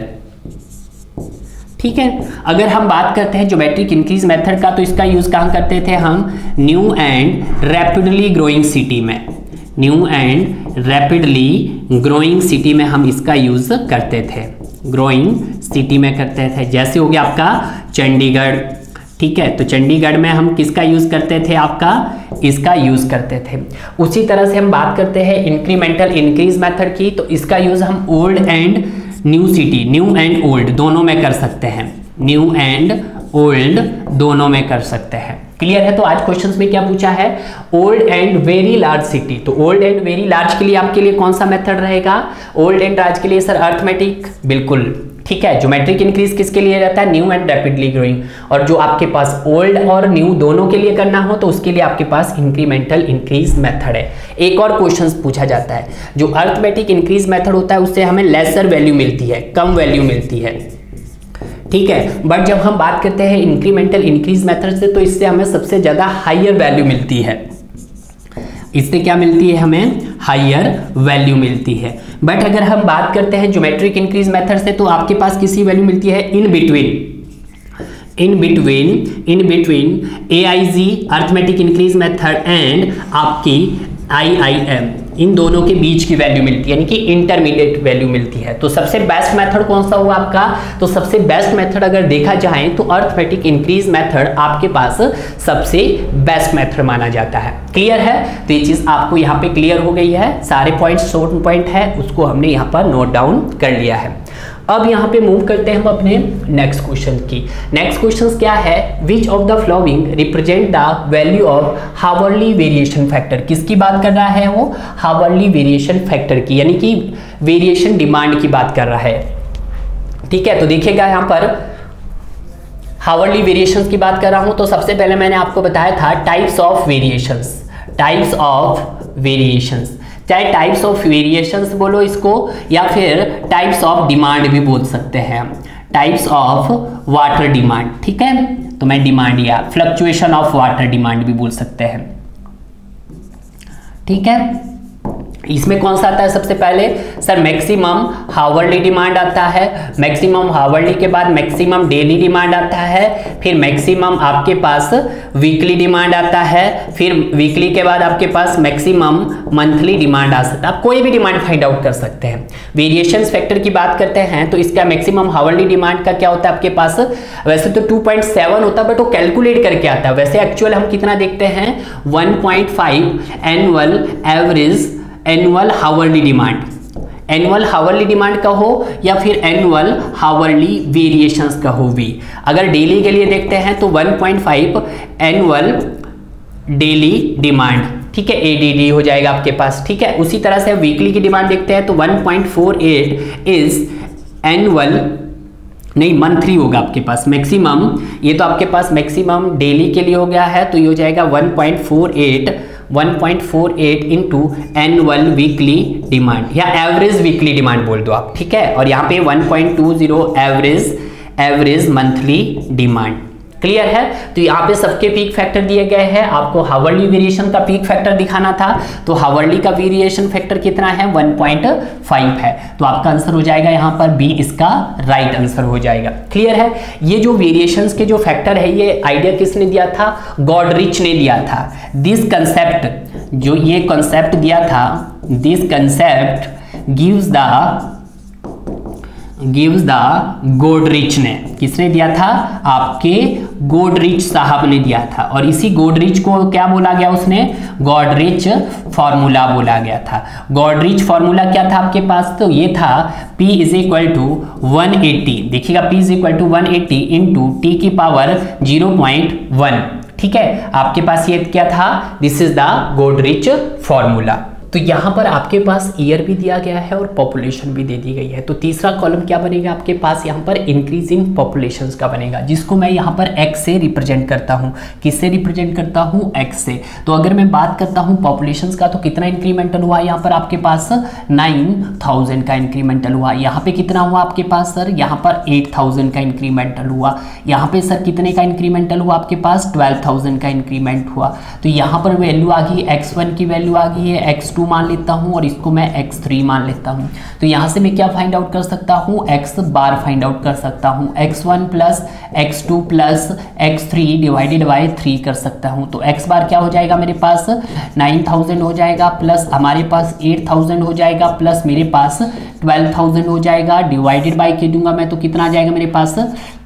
ठीक है, अगर हम बात करते हैं ज्योमेट्रिक इंक्रीज मेथड का, तो इसका यूज कहाँ करते थे हम, new and rapidly growing city में, new and rapidly growing city में हम इसका यूज करते थे, ग्रोइंग सिटी में करते थे। जैसे हो गया आपका चंडीगढ़। ठीक है, तो चंडीगढ़ में हम किसका यूज करते थे, आपका इसका यूज करते थे। उसी तरह से हम बात करते हैं इंक्रीमेंटल इंक्रीज मेथड की, तो इसका यूज हम old and new city, new and old दोनों में कर सकते हैं, न्यू एंड ओल्ड दोनों में कर सकते हैं। क्लियर है? तो आज क्वेश्चंस में क्या पूछा है, old and very large city. तो ओल्ड एंड वेरी लार्ज के लिए आपके लिए कौन सा मेथड रहेगा, ओल्ड एंड लार्ज के लिए सर अर्थमेटिक, बिल्कुल। ठीक है, ज्योमेट्रिक इंक्रीज किसके लिए रहता है, न्यू एंड रैपिडली ग्रोइंग। और जो आपके पास ओल्ड और न्यू दोनों के लिए करना हो, तो उसके लिए आपके पास इंक्रीमेंटल इंक्रीज मेथड है। एक और क्वेश्चन पूछा जाता है, जो अर्थमेटिक इंक्रीज मेथड होता है उससे हमें लेसर वैल्यू मिलती है, कम वैल्यू मिलती है। ठीक है, बट जब हम बात करते हैं इंक्रीमेंटल इंक्रीज मेथड से, तो इससे हमें सबसे ज्यादा हायर वैल्यू मिलती है, इससे क्या मिलती है, हमें हायर वैल्यू मिलती है। बट अगर हम बात करते हैं ज्योमेट्रिक इंक्रीज मेथड से, तो आपके पास किसी वैल्यू मिलती है in between AIG arithmetic increase method and आपकी IIM, इन दोनों के बीच की वैल्यू मिलती है, यानी कि इंटरमीडिएट वैल्यू मिलती है। तो सबसे बेस्ट मेथड कौन सा हुआ आपका, तो सबसे बेस्ट मेथड अगर देखा जाए तो अर्थमेटिक इंक्रीज मेथड आपके पास सबसे बेस्ट मेथड माना जाता है। क्लियर है? तो ये चीज आपको यहाँ पे क्लियर हो गई है, सारे पॉइंट्स शॉर्ट पॉइंट है उसको हमने यहाँ पर नोट डाउन कर लिया है। अब यहाँ पे मूव करते हैं हम अपने नेक्स्ट क्वेश्चन की। नेक्स्ट क्वेश्चन क्या है, which of the flowing represent the value of hourly variation factor. किसकी बात कर रहा है वो, हावर्ली वेरिएशन फैक्टर की, यानी कि वेरिएशन डिमांड की बात कर रहा है। ठीक है, तो देखिएगा यहाँ पर हावर्ली वेरिएशंस की बात कर रहा हूं, तो सबसे पहले मैंने आपको बताया था types of variations, types of variations, चाहे टाइप्स ऑफ वेरिएशंस बोलो इसको या फिर टाइप्स ऑफ डिमांड भी बोल सकते हैं, टाइप्स ऑफ वाटर डिमांड। ठीक है, तो मैं डिमांड या फ्लक्चुएशन ऑफ वाटर डिमांड भी बोल सकते हैं। ठीक है, इसमें कौन सा आता है सबसे पहले, सर मैक्सिमम हावर्ली डिमांड आता है, मैक्सिमम हावर्ली के बाद मैक्सिमम डेली डिमांड आता है, फिर मैक्सिमम आपके पास वीकली डिमांड आता है, फिर वीकली के बाद आपके पास मैक्सिमम मंथली डिमांड आ सकता है। आप कोई भी डिमांड फाइंड आउट कर सकते हैं। वेरिएशन फैक्टर की बात करते हैं तो इसका मैक्सिमम हावर्ली डिमांड का क्या होता है आपके पास, वैसे तो 2.7 होता है बट वो कैलकुलेट करके आता है, वैसे एक्चुअल हम कितना देखते हैं 1.5 annual hourly demand, annual hourly demand का हो या फिर एनुअल हावर्ली वेरिएशंस का हो भी। अगर डेली के लिए देखते हैं तो 1.5 एनुअल डेली डिमांड, ठीक है, ADD हो जाएगा आपके पास। ठीक है, उसी तरह से वीकली की डिमांड देखते हैं तो 1.48 इज एनुअल, नहीं मंथली होगा आपके पास मैक्सिमम, ये तो आपके पास मैक्सिमम डेली के लिए हो गया है, तो ये हो जाएगा 1.48 इंटू एनुअल वीकली डिमांड या एवरेज वीकली डिमांड बोल दो आप। ठीक है, और यहाँ पे 1.20 एवरेज मंथली डिमांड। क्लियर है, तो यहाँ पे सबके पीक फैक्टर दिए गए हैं। आपको हावर्ली वेरिएशन का पीक फैक्टर दिखाना था, तो हावर्ली का वेरिएशन फैक्टर कितना है, 1.5 है। तो आपका आंसर हो जाएगा यहाँ पर बी, इसका राइट आंसर हो जाएगा। क्लियर है, ये जो वेरिएशंस के जो फैक्टर है ये आइडिया किसने दिया था, गॉडरिच ने दिया था। दिस कंसेप्ट, जो ये कंसेप्ट दिया था, दिस कंसेप्ट गिव्स द गोडरिच ने, किसने दिया था, आपके गोडरिच साहब ने दिया था। और इसी गोडरिच को क्या बोला गया, उसने गॉडरिच फॉर्मूला बोला गया था। गॉडरिच फॉर्मूला क्या था आपके पास, तो ये था P इज इक्वल टू 180, देखिएगा P is equal to 180 into t की पावर 0.1। ठीक है, आपके पास ये क्या था, this is the Goodrich formula. तो यहाँ पर आपके पास ईयर भी दिया गया है और पॉपुलेशन भी दे दी गई है। तो तीसरा कॉलम क्या बनेगा आपके पास, यहाँ पर इंक्रीजिंग पॉपुलेशंस का बनेगा, जिसको मैं यहाँ पर एक्स से रिप्रेजेंट करता हूँ। किससे रिप्रेजेंट करता हूँ, एक्स से। तो अगर मैं बात करता हूँ पॉपुलेशंस का, तो कितना इंक्रीमेंटल हुआ यहाँ पर आपके पास, 9000 का इंक्रीमेंटल हुआ। यहाँ पे कितना हुआ आपके पास सर, यहाँ पर 8000 का इंक्रीमेंटल हुआ। यहाँ पे सर कितने का इंक्रीमेंटल हुआ आपके पास, 12000 का इंक्रीमेंट हुआ। तो यहाँ पर वैल्यू आ गई, x1 की वैल्यू आ गई है, x2 मान लेता हूं और इसको मैं x3 मान लेता हूं। तो यहां से मैं क्या फाइंड आउट कर सकता हूं, x बार फाइंड आउट कर सकता हूं, x1 plus x2 plus x3 divided by 3 कर सकता हूं। तो x बार क्या हो जाएगा मेरे पास, 9000 हो जाएगा, प्लस हमारे पास 8000 हो जाएगा, प्लस मेरे पास 12000 हो जाएगा, डिवाइडेड बाय के दूंगा मैं, तो कितना आ जाएगा मेरे पास,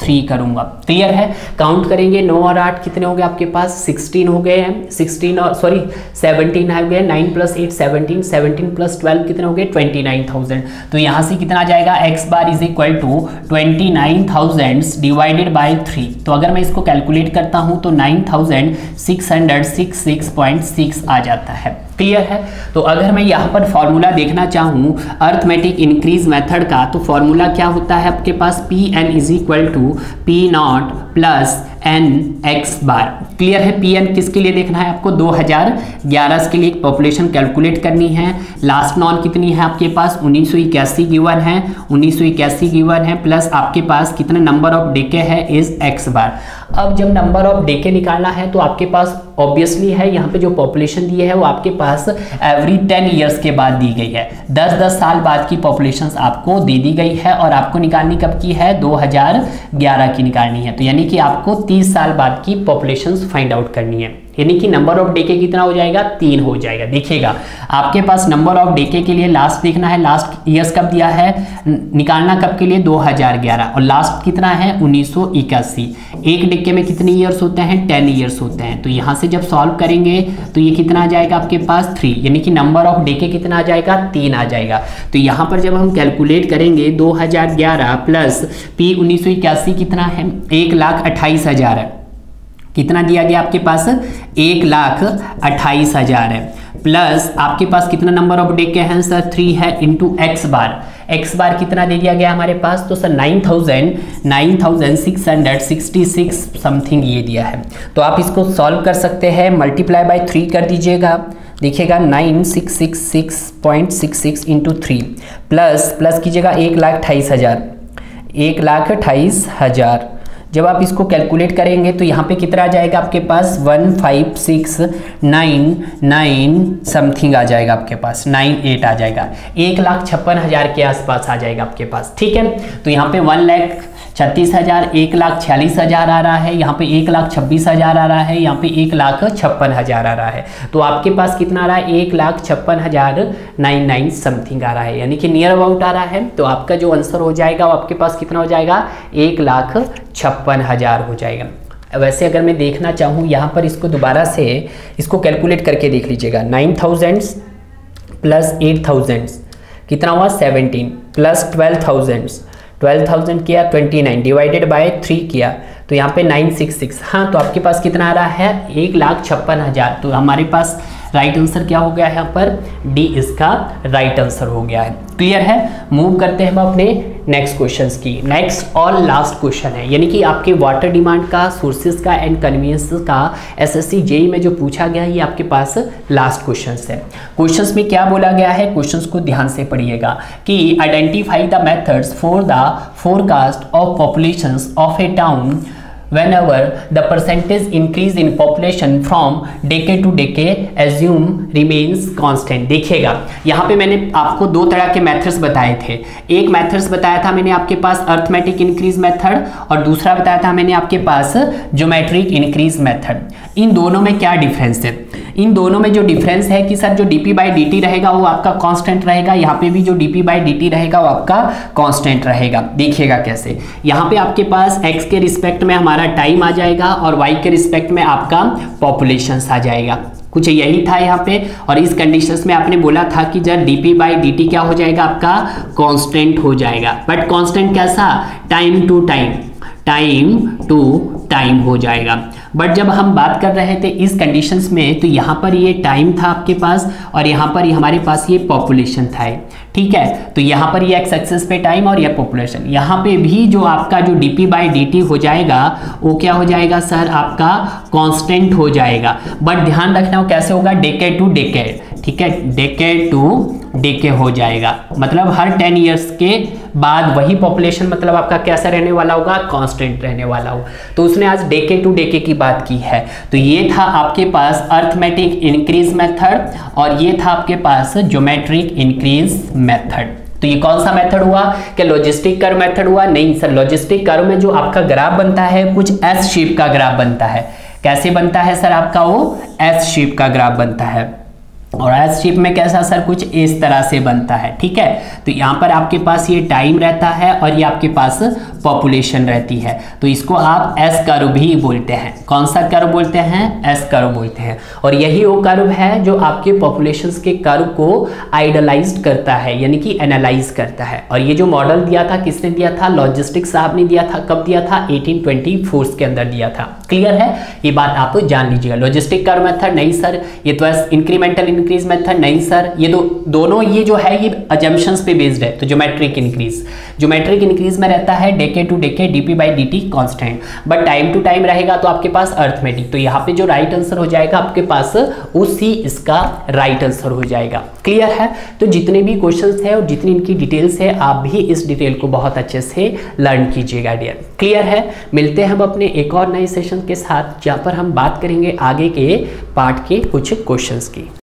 3 करूंगा। क्लियर है, काउंट करेंगे 9 और 8 कितने हो गए आपके पास, 16 हो गए हैं, 16 और सॉरी 17 हो गए, 9 प्लस 8 17, 17 प्लस 12 कितने हो गए, 29000। तो यहां से कितना आ जाएगा, x bar is equal to 29000 divided by 3। तो अगर मैं इसको कैलकुलेट करता हूं तो 9666.6 आ जाता है। क्लियर है, तो अगर मैं यहाँ पर फॉर्मूला देखना चाहूँ अर्थमेटिक इंक्रीज मेथड का, तो फॉर्मूला क्या होता है आपके पास, Pn is equal to P0 plus n x bar. Clear है, Pn किसके लिए देखना है आपको, 2011 के लिए पॉपुलेशन कैलकुलेट करनी है। लास्ट नॉन कितनी है आपके पास, 1981 गिवन है, 1981 गिवन है, प्लस आपके पास कितना नंबर ऑफ डेके है, इज x बार। अब जब नंबर ऑफ डेके निकालना है तो आपके पास ऑब्वियसली है, यहाँ पे जो पॉपुलेशन दी है वो आपके पास एवरी 10 ईयर्स के बाद दी गई है, 10-10 साल बाद की पॉपुलेशन आपको दे दी गई है, और आपको निकालनी कब की है, 2011 की निकालनी है। तो यानी कि आपको 30 साल बाद की पॉपुलेशन फाइंड आउट करनी है, यानी कि नंबर ऑफ डेके कितना हो जाएगा, 3 हो जाएगा। देखिएगा आपके पास नंबर ऑफ डेके के लिए लास्ट देखना है, लास्ट ईयर्स कब दिया है, निकालना कब के लिए, 2011, और लास्ट कितना है, 1981। एक डेके में कितने ईयर्स होते हैं, 10 ईयर्स होते हैं। तो यहाँ से जब सॉल्व करेंगे तो ये कितना आ जाएगा आपके पास, 3, यानी कि नंबर ऑफ डेके कितना आ जाएगा, 3 आ जाएगा। तो यहाँ पर जब हम कैलकुलेट करेंगे 2011 प्लस P 1981 कितना है, 1,28,000 है। कितना दिया गया आपके पास, 1,28,000 है, प्लस आपके पास कितना नंबर ऑफ डेके हैं सर, 3 है, इंटू x बार। x बार कितना दे दिया गया हमारे पास, तो सर 9666 समथिंग ये दिया है। तो आप इसको सॉल्व कर सकते हैं, मल्टीप्लाई बाय 3 कर दीजिएगा, देखिएगा 9666.66 इंटू 3 प्लस कीजिएगा 1,28,000, 1,28,000। जब आप इसको कैलकुलेट करेंगे तो यहाँ पे कितना आ जाएगा आपके पास, 15699 समथिंग आ जाएगा आपके पास, 98 आ जाएगा, 1,56,000 के आसपास आ जाएगा आपके पास। ठीक है, तो यहाँ पे 1,36,000, 1,46,000 आ रहा है, यहाँ पे 1,26,000 आ रहा है, यहाँ पे 1,56,000 आ रहा है। तो आपके पास कितना आ रहा है, 1,56,099 समथिंग आ रहा है, यानी कि नियर अबाउट आ रहा है। तो आपका जो आंसर हो जाएगा वो आपके पास कितना हो जाएगा, 1,56,000 हो जाएगा। वैसे अगर मैं देखना चाहूँ यहाँ पर इसको दोबारा से इसको कैलकुलेट करके देख लीजिएगा, 9,000 प्लस 8,000 कितना हुआ, 17, प्लस 12,000 किया 29 डिवाइडेड बाय 3 किया, तो यहाँ पे 966। हाँ, तो आपके पास कितना आ रहा है, 1,56,000। तो हमारे पास राइट आंसर क्या हो गया है यहाँ पर, डी इसका राइट आंसर हो गया है। क्लियर है। मूव करते हैं हम अपने नेक्स्ट क्वेश्चंस की। नेक्स्ट और लास्ट क्वेश्चन है, यानी कि आपके वाटर डिमांड का, सोर्सेज का एंड कन्वीनियंस का एसएससी जेईई में जो पूछा गया है, ये आपके पास लास्ट क्वेश्चंस है। क्वेश्चंस में क्या बोला गया है, क्वेश्चंस को ध्यान से पढ़िएगा कि identify the methods for the forecast of populations of A town whenever the percentage increase in population from decade to decade assume remains constant। देखिएगा यहाँ पे मैंने आपको दो तरह के मेथड्स बताए थे। एक मेथड्स बताया था मैंने आपके पास अर्थमेटिक इंक्रीज मेथड, और दूसरा बताया था मैंने आपके पास ज्योमेट्रिक इंक्रीज मेथड। इन दोनों में क्या डिफरेंस है, इन दोनों में जो डिफरेंस है कि सर जो dp/dt रहेगा वो आपका कांस्टेंट रहेगा, यहाँ पे भी जो dp/dt रहेगा वो आपका कांस्टेंट रहेगा। देखिएगा कैसे, यहाँ पे आपके पास x के रिस्पेक्ट में हमारा टाइम आ जाएगा और y के रिस्पेक्ट में आपका पॉपुलेशंस आ जाएगा। कुछ यही था यहाँ पे, और इस कंडीशंस में आपने बोला था कि जब dp/dt क्या हो जाएगा, आपका कांस्टेंट हो जाएगा। बट कांस्टेंट कैसा, टाइम टू टाइम हो जाएगा। बट जब हम बात कर रहे थे इस कंडीशंस में, तो यहाँ पर ये टाइम था आपके पास और यहाँ पर हमारे पास ये पॉपुलेशन था। ठीक है, तो यहाँ पर ये एक्स एक्सिस पे टाइम और ये पॉपुलेशन, यहाँ पे भी जो आपका जो dp/dt हो जाएगा वो क्या हो जाएगा सर, आपका कांस्टेंट हो जाएगा। बट ध्यान रखना वो कैसे होगा, डेकेड टू डेकेड। ठीक है, डेकेड टू डेके हो जाएगा, मतलब हर 10 ईयर्स के बाद वही पॉपुलेशन मतलब आपका कैसा रहने वाला होगा, कांस्टेंट रहने वाला हो। तो उसने आज डेके टू डेके की बात की है। तो ये था आपके पास अर्थमेटिक इंक्रीज मेथड और ये था आपके पास ज्योमेट्रिक इंक्रीज मेथड। तो ये कौन सा मेथड हुआ, क्या लॉजिस्टिक कर्व मेथड हुआ? नहीं सर, लॉजिस्टिक कर्व में जो आपका ग्राफ बनता है कुछ एस शेप का ग्राफ बनता है। कैसे बनता है सर, आपका वो एस शेप का ग्राफ बनता है, और एस शेप में कैसा सर, कुछ इस तरह से बनता है। ठीक है, तो यहाँ पर आपके पास ये टाइम रहता है और ये आपके पास पॉपुलेशन रहती है, तो इसको आप एस कर्व भी बोलते हैं। कौन सा कर्व बोलते हैं, एस कर्व बोलते हैं। और यही वो कर्व है जो आपके पॉपुलेशंस के कर्व को आइडलाइज्ड करता है, यानी कि एनालाइज करता है। और ये जो मॉडल दिया था किसने दिया था, लॉजिस्टिक साहब ने दिया था। कब दिया था, 1824 के अंदर दिया था। क्लियर है, ये बात आप जान लीजिएगा। लॉजिस्टिक कर्व मेथड नहीं सर, ये तो इंक्रीमेंटल इंक्रीज मेथड नहीं सर, ये दोनों ये जो है ये अजम्पशंस पे बेस्ड है। तो ज्योमेट्रिक इंक्रीज में रहता है decade to decade dp/dt constant, but time to time रहेगा तो आपके पास अर्थमेटिक। तो यहाँ पे जो राइट आंसर हो जाएगा आपके पास उसी इसका राइट आंसर हो जाएगा। क्लियर है। तो जितने भी क्वेश्चंस है और जितनी इनकी डिटेल्स है आप भी इस डिटेल को बहुत अच्छे से लर्न कीजिएगा डियर। क्लियर है। मिलते हैं हम अपने एक और नए सेशन के साथ जहाँ पर हम बात करेंगे आगे के पार्ट के कुछ क्वेश्चंस की।